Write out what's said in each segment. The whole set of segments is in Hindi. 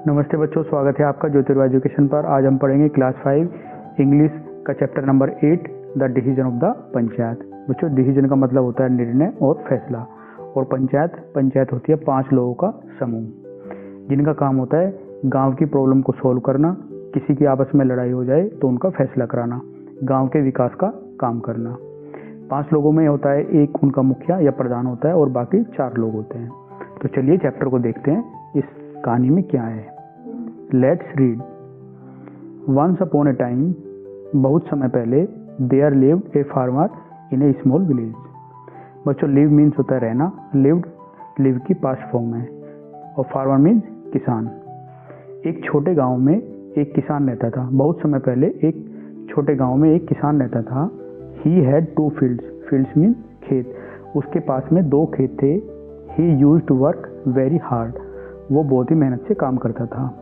नमस्ते बच्चों, स्वागत है आपका ज्योतिर्वा एजुकेशन पर। आज हम पढ़ेंगे क्लास 5 इंग्लिश का chapter number 8 the decision of the panchayat. बच्चों, डिसीजन का मतलब होता है निर्णय और फैसला, और पंचायत होती है 5 लोगों का समूह जिनका काम होता है गांव की प्रॉब्लम को सॉल्व करना, किसी की आपस में लड़ाई हो जाए तो उनका फैसला कराना, गाँव के विकास का काम करना। 5 लोगों में होता है एक उनका मुखिया या प्रधान होता है और बाकी 4 लोग होते हैं। तो चलिए चैप्टर को देखते हैं, इस कहानी में क्या है। Let's read. Once upon a time, बहुत समय पहले, there lived a farmer in a small village. बच्चों, लिव मीन्स होता है रहना, लिव की पास्ट फॉर्म है, और फार्मर मीन्स किसान। एक छोटे गांव में एक किसान रहता था। बहुत समय पहले एक छोटे गांव में एक किसान रहता था। He had 2 fields, fields mean खेत। उसके पास में 2 खेत थे। He used to work very hard, वो बहुत ही मेहनत से काम करता था।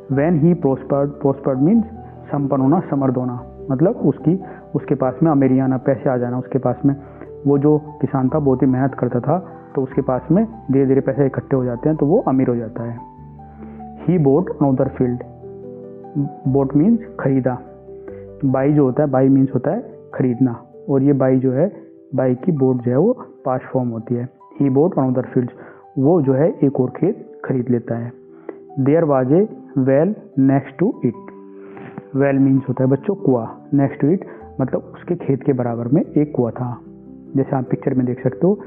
When he prospered मीन्स संपन्न होना, समृद्ध होना, मतलब उसके पास में अमीरी आना, पैसे आ जाना उसके पास में। वो जो किसान था बहुत ही मेहनत करता था, तो उसके पास में धीरे धीरे पैसे इकट्ठे हो जाते हैं तो वो अमीर हो जाता है। He bought another field, bought means खरीदा। बाई जो होता है, बाई मीन्स होता है खरीदना, और ये बाई जो है, बाई की बोट जो है वो पास्ट फॉर्म होती है। ही बोट अनदर फील्ड, वो जो है एक और खेत खरीद लेता है। There was a well next to it. Well means होता है बच्चों कुआं, नेक्स्ट टू इट मतलब उसके खेत के बराबर में एक कुआं था। जैसे आप पिक्चर में देख सकते हो,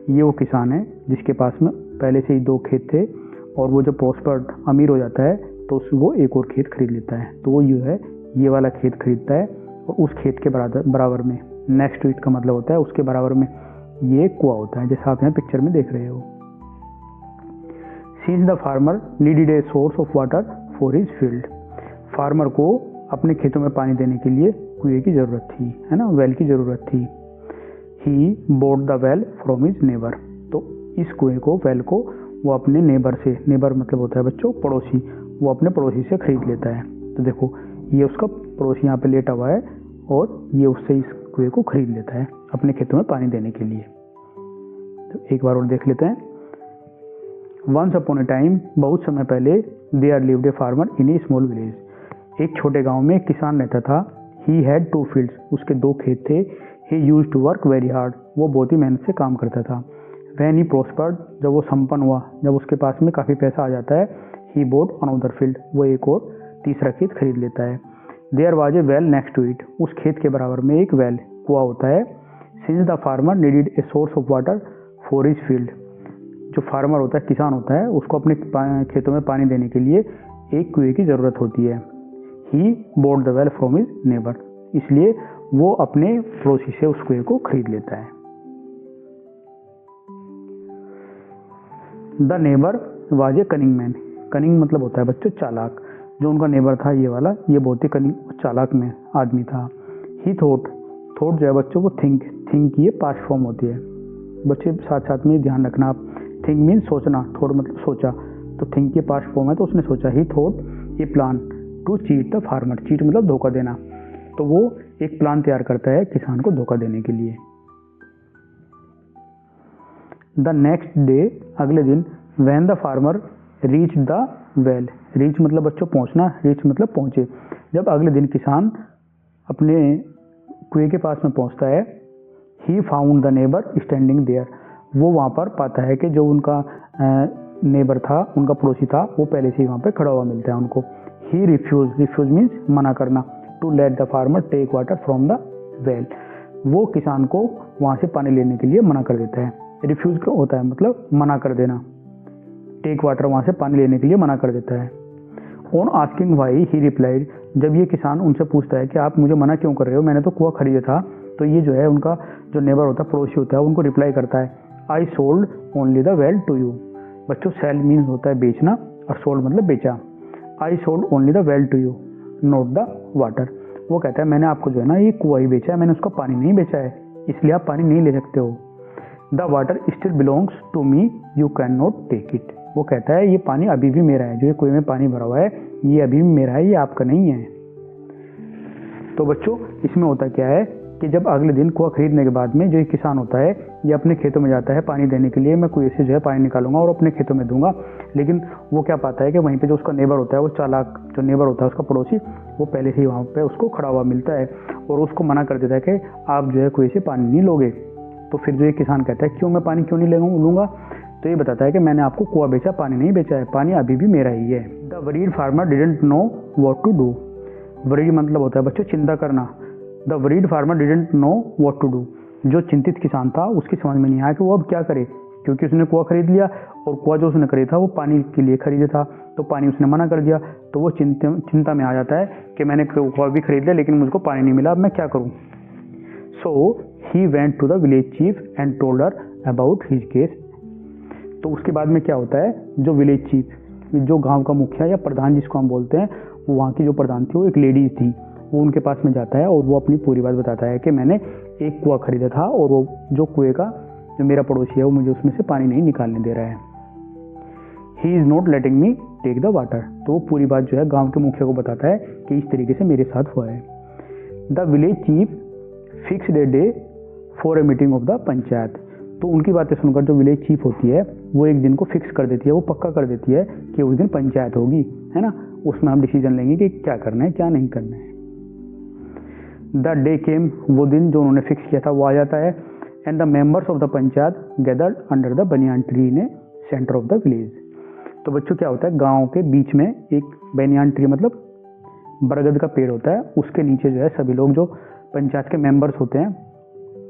ये वो किसान है जिसके पास में पहले से ही 2 खेत थे, और वो जब प्रॉस्पर्ड अमीर हो जाता है तो वो एक और खेत खरीद लेता है। तो वो ये वाला खेत खरीदता है, और उस खेत के बराबर में, नेक्स्ट टू इट का मतलब होता है उसके बराबर में ये कुआं होता है, जैसा आप यहाँ पिक्चर में देख रहे हो। Since the farmer needed a source of water for his field, farmer को अपने खेतों में पानी देने के लिए कुएं की ज़रूरत थी, है ना, वेल की ज़रूरत थी। He bought the well from his neighbor, तो इस कुएं को, वेल को वो अपने नेबर से, नेबर मतलब होता है बच्चों पड़ोसी, वो अपने पड़ोसी से खरीद लेता है। तो देखो, ये उसका पड़ोसी यहाँ पे लेटा हुआ है, और ये उससे इस कुएं को खरीद लेता है अपने खेतों में पानी देने के लिए। तो एक बार और देख लेते हैं। वंस अपॉन ए टाइम, बहुत समय पहले, there lived a farmer in a small village. एक छोटे गांव में एक किसान रहता था। ही हैड 2 फील्ड्स, उसके 2 खेत थे। He used to work very hard, वो बहुत ही मेहनत से काम करता था। व्हेन ही प्रॉस्पर्ड, जब वो संपन्न हुआ, जब उसके पास में काफ़ी पैसा आ जाता है, ही बोट अनदर फील्ड, वो एक और तीसरा खेत खरीद लेता है। There was a well next to it, उस खेत के बराबर में एक वेल, कुआं होता है। Since the farmer needed a source of water for his field, जो फार्मर होता है, किसान होता है, उसको अपने खेतों में पानी देने के लिए एक कुएं की ज़रूरत होती है। He bought the well from his neighbour, इसलिए वो अपने पड़ोसी से उस कुएं को खरीद लेता है। The neighbour was a cunning man, cunning मतलब होता है बच्चों चालाक। जो उनका नेबर था ये वाला, ये बहुत ही कनिंग चालाक में आदमी था। ही थॉट जो है बच्चों वो थिंक ये पास्ट फॉर्म होती है। बच्चे साथ साथ में ध्यान रखना आप, थिंक मीन सोचना, थॉट मतलब सोचा, तो थिंक के पास्ट फॉर्म है तो उसने सोचा। He thought a plan to cheat the farmer, cheat मतलब धोखा देना, तो वो एक प्लान तैयार करता है किसान को धोखा देने के लिए। द नेक्स्ट डे, अगले दिन, when the farmer reach the well, reach मतलब बच्चों पहुंचना, रीच मतलब पहुंचे। जब अगले दिन किसान अपने कुएं के पास में पहुंचता है, he found the neighbour standing there, वो वहाँ पर पाता है कि जो उनका नेबर था, उनका पड़ोसी था, वो पहले से ही वहाँ पे खड़ा हुआ मिलता है उनको। ही रिफ्यूज मीन्स मना करना, to let the farmer take water from the well, वो किसान को वहाँ से पानी लेने के लिए मना कर देता है। रिफ्यूज का होता है मतलब मना कर देना, टेक वाटर वहाँ से पानी लेने के लिए मना कर देता है। On asking why he replied, जब ये किसान उनसे पूछता है कि आप मुझे मना क्यों कर रहे हो, मैंने तो कुआं खरीदा था, तो ये जो है उनका जो नेबर होता है, पड़ोसी होता है, उनको रिप्लाई करता है, I sold only the well to you. बच्चों, सेल मीन्स होता है बेचना, और सोल्ड मतलब बेचा। I sold only the well to you not the water, वो कहता है मैंने आपको जो है ना ये कुआं ही बेचा है, मैंने उसका पानी नहीं बेचा है, इसलिए आप पानी नहीं ले सकते हो। The water still belongs to me, you can not take it, वो कहता है ये पानी अभी भी मेरा है, जो ये कुएं में पानी भरा हुआ है ये अभी भी मेरा है, ये आपका नहीं है। तो बच्चों, इसमें होता क्या है कि जब अगले दिन कुआं खरीदने के बाद में जो ये किसान होता है ये अपने खेतों में जाता है पानी देने के लिए, मैं कुएं से जो है पानी निकालूंगा और अपने खेतों में दूंगा। लेकिन वो क्या पाता है कि वहीं पे जो उसका नेबर होता है, वो चालाक जो नेबर होता है उसका पड़ोसी, वो पहले से ही वहाँ पे उसको खड़ा हुआ मिलता है और उसको मना कर देता है कि आप जो है कुएं से पानी नहीं लोगे। तो फिर जो ये किसान कहता है क्यों मैं पानी क्यों नहीं लूँगा, तो ये बताता है कि मैंने आपको कुआं बेचा, पानी नहीं बेचा है, पानी अभी भी मेरा ही है। The worried farmer didn't know what to do. Worried मतलब होता है बच्चों चिंता करना। The worried farmer didn't know what to do. जो चिंतित किसान था उसकी समझ में नहीं आया कि वो अब क्या करे, क्योंकि उसने कुआं खरीद लिया और कुआं जो उसने खरीदा था वो पानी के लिए खरीदा था, तो पानी उसने मना कर दिया। तो वो चिंता में आ जाता है कि मैंने कुआं भी खरीद लिया लेकिन मुझको पानी नहीं मिला, अब मैं क्या करूँ। So he went to the village chief and told her about his case. तो उसके बाद में क्या होता है, जो विलेज चीफ, जो गांव का मुखिया या प्रधान जिसको हम बोलते हैं, वो वहाँ की जो प्रधान थी वो एक लेडीज थी, वो उनके पास में जाता है और वो अपनी पूरी बात बताता है कि मैंने एक कुआं खरीदा था और वो जो कुएं का जो मेरा पड़ोसी है वो मुझे उसमें से पानी नहीं निकालने दे रहा है। He is not letting me take the water. तो वो पूरी बात जो है गांव के मुखिया को बताता है कि इस तरीके से मेरे साथ हुआ है। The village chief fixed a day for a meeting of the panchayat. तो उनकी बातें सुनकर जो विलेज चीफ होती है वो एक दिन को फिक्स कर देती है, वो पक्का कर देती है कि उस दिन पंचायत होगी, है ना, उसमें हम डिसीजन लेंगे कि क्या करना है क्या नहीं करना है। द डे केम, वो दिन जो उन्होंने फिक्स किया था वो आ जाता है। And the members of the panchayat gathered under the banyan tree in A centre of the village. तो बच्चों क्या होता है, गांव के बीच में एक बनियान ट्री मतलब बरगद का पेड़ होता है, उसके नीचे जो है सभी लोग जो पंचायत के मेंबर्स होते हैं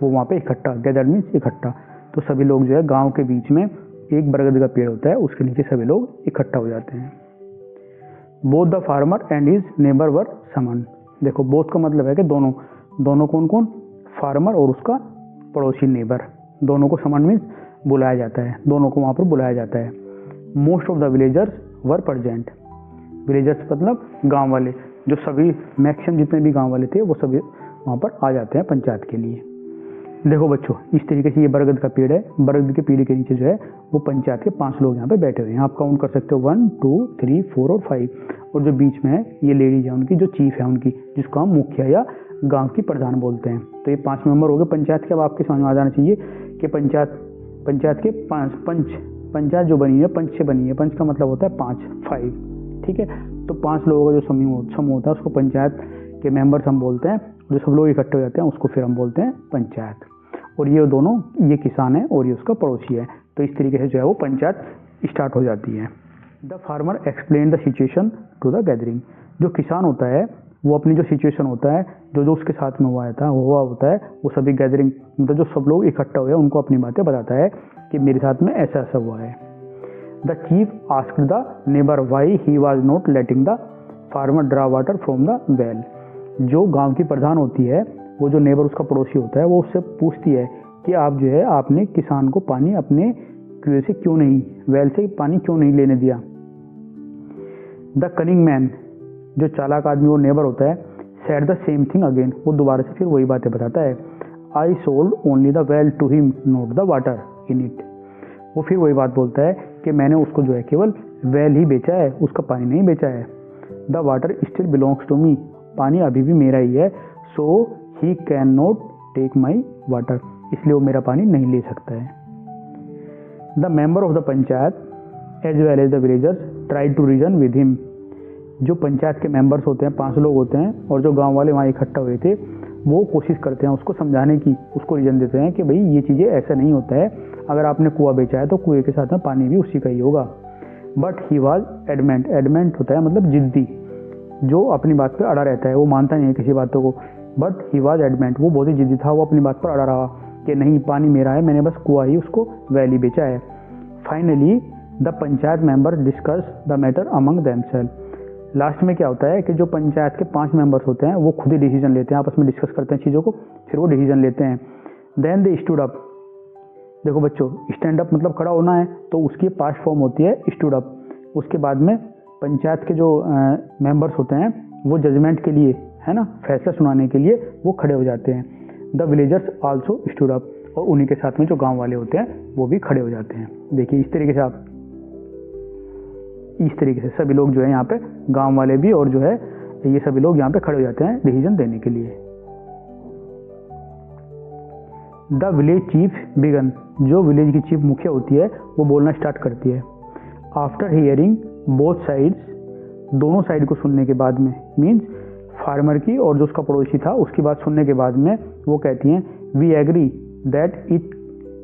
वो वहाँ पे इकट्ठा, गैदर्ड मीन्स इकट्ठा, तो सभी लोग जो है गांव के बीच में एक बरगद का पेड़ होता है उसके नीचे सभी लोग इकट्ठा हो जाते हैं। Both the farmer and his neighbour were summon. देखो बोथ का मतलब है कि दोनों कौन कौन, फार्मर और उसका पड़ोसी नेबर, दोनों को समन मीन्स बुलाया जाता है, दोनों को वहाँ पर बुलाया जाता है। Most of the villagers were present. Villagers मतलब गाँव वाले, जो सभी मैक्सिमम जितने भी गाँव वाले थे वो सभी वहाँ पर आ जाते हैं पंचायत के लिए। देखो बच्चों इस तरीके से ये बरगद का पेड़ है, बरगद के पेड़ के नीचे जो है वो पंचायत के 5 लोग यहाँ पे बैठे हुए हैं, आप काउंट कर सकते हो 1 2 3 4 और 5। और जो बीच में है ये लेडीज है उनकी, जो चीफ है उनकी, जिसको हम मुखिया या गांव की प्रधान बोलते हैं। तो ये 5 मेंबर हो गए पंचायत के। अब आपके समझ में आ जाना चाहिए कि पंचायत के 5 पंचायत जो बनी है पंच से बनी है, पंच का मतलब होता है 5, ठीक है। तो 5 लोगों का जो समूह होता है उसको पंचायत के मेंबर्स हम बोलते हैं, जो सब लोग इकट्ठे हो जाते हैं उसको फिर हम बोलते हैं पंचायत। और ये दोनों, ये किसान है और ये उसका पड़ोसी है, तो इस तरीके से जो है वो पंचायत स्टार्ट हो जाती है। The farmer explain the situation to the gathering. जो किसान होता है वो अपनी जो सिचुएशन होता है, जो उसके साथ में हुआ होता है वो सभी गैदरिंग मतलब जो सब लोग इकट्ठा हुए हैं उनको अपनी बातें बताता है कि मेरे साथ में ऐसा ऐसा हुआ है। The chief asked the neighbour why he was not letting the farmer draw water from the well. जो गांव की प्रधान होती है, वो जो नेबर उसका पड़ोसी होता है, वो उससे पूछती है कि आप जो है आपने किसान को पानी अपने कुएं से क्यों नहीं, वेल से पानी क्यों नहीं लेने दिया। द कनिंग मैन, जो चालाक आदमी वो नेबर होता है, said the same thing again. वो दोबारा से फिर वही बातें बताता है। I sold only the well to him not the water in it. वो फिर वही बात बोलता है कि मैंने उसको जो है केवल वेल ही बेचा है, उसका पानी नहीं बेचा है। The water still belongs to me. पानी अभी भी मेरा ही है। So he can not take my water. इसलिए वो मेरा पानी नहीं ले सकता है। The member of the panchayat as well as the villagers try to reason with him. जो पंचायत के मेंबर्स होते हैं 5 लोग होते हैं और जो गांव वाले वहाँ इकट्ठा हुए थे वो कोशिश करते हैं उसको समझाने की, उसको रीजन देते हैं कि भाई ये चीज़ें ऐसा नहीं होता है, अगर आपने कुआं बेचा है तो कुएं के साथ में पानी भी उसी का ही होगा। But he was adamant. Adamant होता है मतलब जिद्दी, जो अपनी बात पर अड़ा रहता है, वो मानता नहीं है किसी बातों को। बट ही वॉज एडमेंट, वो बहुत ही जिद्दी था, वो अपनी बात पर अड़ा रहा कि नहीं पानी मेरा है, मैंने बस कुआं ही उसको वैली बेचा है। Finally the panchayat member discuss the matter among themselves. Last में क्या होता है कि जो पंचायत के 5 मेंबर्स होते हैं वो खुद ही डिसीजन लेते हैं, आपस में डिस्कस करते हैं चीज़ों को, फिर वो डिसीजन लेते हैं। Then they stood up. देखो बच्चों स्टैंड अप मतलब खड़ा होना है, तो उसकी पास्ट फॉर्म होती है स्टूड अप। उसके बाद में पंचायत के जो मेंबर्स होते हैं वो जजमेंट के लिए, है ना, फैसला सुनाने के लिए वो खड़े हो जाते हैं। The villagers also stood up. और उन्हीं के साथ में जो गांव वाले होते हैं वो भी खड़े हो जाते हैं। देखिए इस तरीके से सभी लोग जो है यहाँ पे, गांव वाले भी और जो है ये सभी लोग यहाँ पे खड़े हो जाते हैं डिसीजन देने के लिए। द विलेज चीफ बिगन, जो विलेज की चीफ मुखिया होती है वो बोलना स्टार्ट करती है। आफ्टर हियरिंग बोथ साइड्स, दोनों साइड को सुनने के बाद में, मीन्स फार्मर की और जो उसका पड़ोसी था उसकी बात सुनने के बाद में वो कहती हैं we agree that it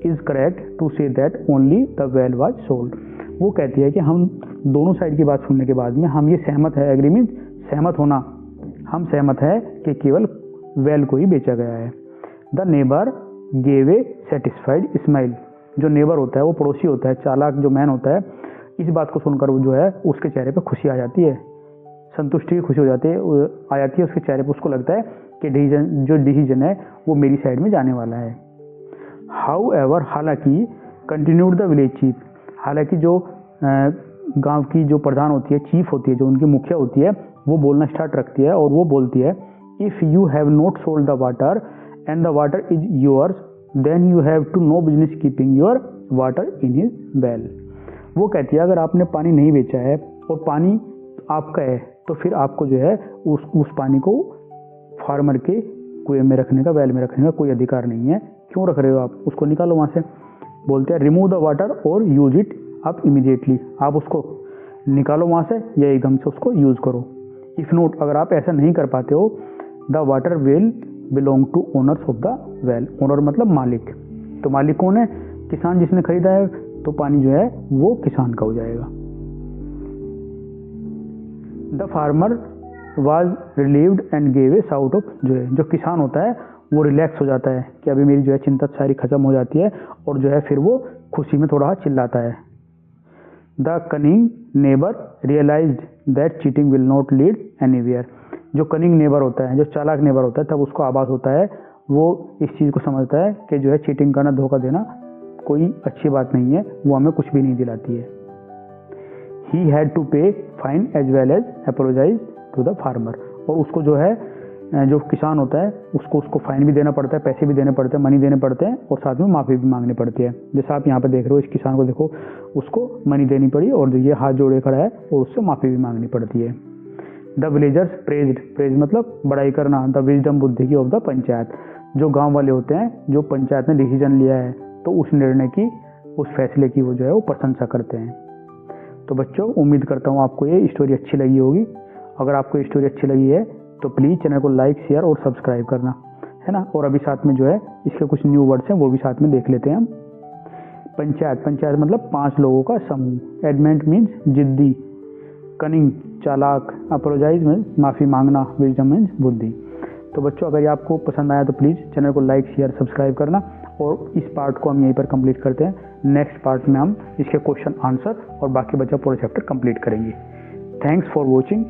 is correct to say that only the well was sold. वो कहती है कि हम दोनों साइड की बात सुनने के बाद में हम ये सहमत है, एग्री मीन्स सहमत होना, हम सहमत है कि केवल वेल को ही बेचा गया है। The neighbour gave a satisfied smile, जो नेबर होता है वो पड़ोसी होता है, चालाक जो मैन होता है, इस बात को सुनकर वो जो है उसके चेहरे पे खुशी आ जाती है, संतुष्टि की खुशी हो जाती है आ जाती है उसके चेहरे पे। उसको लगता है कि डिसीजन है वो मेरी साइड में जाने वाला है। हाउ एवर, हालांकि, कंटिन्यूड द विलेज चीफ, हालांकि जो गांव की जो प्रधान होती है, चीफ होती है, जो उनकी मुखिया होती है, वो बोलना स्टार्ट रखती है और वो बोलती है if you have not sold the water and the water is yours then you have to no business keeping your water in his well. वो कहती है अगर आपने पानी नहीं बेचा है और पानी आपका है तो फिर आपको जो है उस पानी को फार्मर के कुएं में रखने का, वेल में रखने का कोई अधिकार नहीं है। क्यों रख रहे हो आप, उसको निकालो वहाँ से। बोलते हैं रिमूव द वाटर और यूज इट अप इमीडिएटली, आप उसको निकालो वहाँ से या एकदम से उसको यूज़ करो। इफ़ नॉट, अगर आप ऐसा नहीं कर पाते हो, the water will belong to owners of the well. Owner मतलब मालिक, तो मालिक कौन है, किसान जिसने खरीदा है, तो पानी जो है वो किसान का हो जाएगा। The farmer was relieved and gave a shout of joy, जो किसान होता है वो रिलैक्स हो जाता है कि अभी मेरी जो है चिंता सारी खत्म हो जाती है और जो है फिर वो खुशी में थोड़ा चिल्लाता है। The cunning neighbour realised that cheating will not lead anywhere, जो कनिंग नेबर होता है, जो चालाक नेबर होता है, तब उसको आभास होता है, वो इस चीज़ को समझता है कि जो है चीटिंग करना, धोखा देना कोई अच्छी बात नहीं है, वो हमें कुछ भी नहीं दिलाती है। He had to pay fine as well as apologise to the farmer, और उसको जो है जो किसान होता है उसको फाइन भी देना पड़ता है, पैसे भी देने पड़ते हैं, मनी देने पड़ते हैं और साथ में माफ़ी भी मांगनी पड़ती है। जैसा आप यहाँ पे देख रहे हो, इस किसान को देखो, उसको मनी देनी पड़ी और जो ये हाथ जोड़े खड़ा है और उससे माफ़ी भी मांगनी पड़ती है। द विलेजर्स प्रेज्ड, प्रेज मतलब बड़ाई करना, द विजडम, बुद्धि की ऑफ द पंचायत, जो गाँव वाले होते हैं, जो पंचायत ने डिसीजन लिया है तो उस निर्णय की, उस फैसले की वो जो है वो प्रशंसा करते हैं। तो बच्चों, उम्मीद करता हूँ आपको ये स्टोरी अच्छी लगी होगी। अगर आपको ये स्टोरी अच्छी लगी है तो प्लीज़ चैनल को लाइक, शेयर और सब्सक्राइब करना, है ना। और अभी साथ में जो है इसके कुछ न्यू वर्ड्स हैं वो भी साथ में देख लेते हैं हम। पंचायत, पंचायत मतलब 5 लोगों का समूह। एडमेंट मीन्स जिद्दी, कनिंग चालाक, अपोलोजाइज मीन्स माफ़ी मांगना, विजडम मीन्स बुद्धि। तो बच्चों, अगर ये आपको पसंद आया तो प्लीज़ चैनल को लाइक, शेयर, सब्सक्राइब करना। और इस पार्ट को हम यहीं पर कंप्लीट करते हैं। नेक्स्ट पार्ट में हम इसके क्वेश्चन आंसर और बाकी बचा पूरा चैप्टर कंप्लीट करेंगे। Thanks for watching.